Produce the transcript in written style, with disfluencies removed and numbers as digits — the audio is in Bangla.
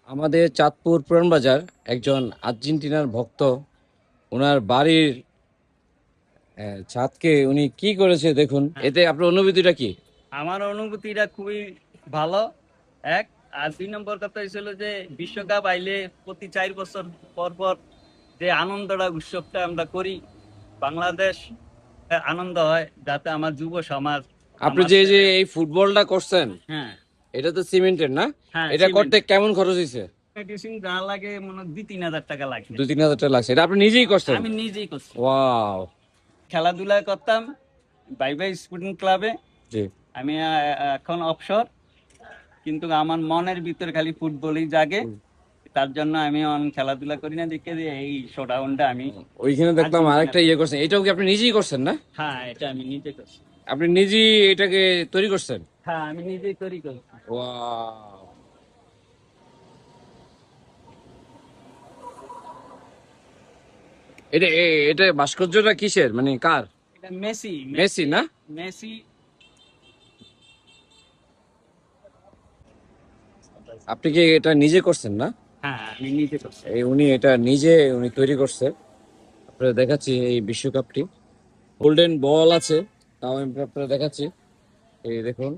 আমাদের চাঁদপুর পুরান বাজার একজন আর্জেন্টিনার ভক্ত, ওনার বাড়ির ছাদকে উনি কি করেছে দেখুন। এতে আপনার অনুভূতিটা কি? আমার অনুভূতিটা খুবই ভালো। এক, আর 2 নম্বর কথা হয়েছিল যে বিশ্বকাপ আইলে প্রতি 4 বছর পর পর যে আনন্দটা উৎসবটা আমরা করি, বাংলাদেশ আনন্দ হয়, যাতে আমার যুব সমাজ আপনি যে এই ফুটবলটা করছেন, হ্যাঁ এটা তো সিমেন্টের না? হ্যাঁ এটা করতে কেমন খরচ হয়েছে? মেডিসিন যা লাগে মনে হয় 2-3 হাজার টাকা লাগে। 2-3 হাজার টাকা লাগছে। এটা আপনি নিজেই করছেন? আমি নিজেই করছি। ওয়াও। খেলাধুলা করতাম বাই বাই স্টুডেন্ট ক্লাবে। জি। আমি এখন অবসর, কিন্তু আমার মনের ভিতর খালি ফুটবলই জাগে। তার জন্য আমি খেলাধুলা করি না, দেখে এই শোডাউনটা আমি ওইখানে দেখলাম আরেকটা ইয়ে করছেন, এটাও কি আপনি নিজেই করছেন না? হ্যাঁ, এটা আমি নিজে করছি। আপনি নিজেই এটাকে তৈরি করছেন? হ্যাঁ, আমি নিজেই তৈরি করছি। ওয়াও। এটা ভাস্কর্যটা কিসের, মানে কার? এটা মেসি। মেসি না? মেসি। আপনি কি এটা নিজে করছেন না? হ্যাঁ, আমি নিজে করছি। উনি এটা নিজে তৈরি করছে। আপনারা দেখাচ্ছি এই বিশ্বকাপটি, গোল্ডেন বল আছে, তাও আমি আপনারা দেখাচ্ছি, এই দেখুন।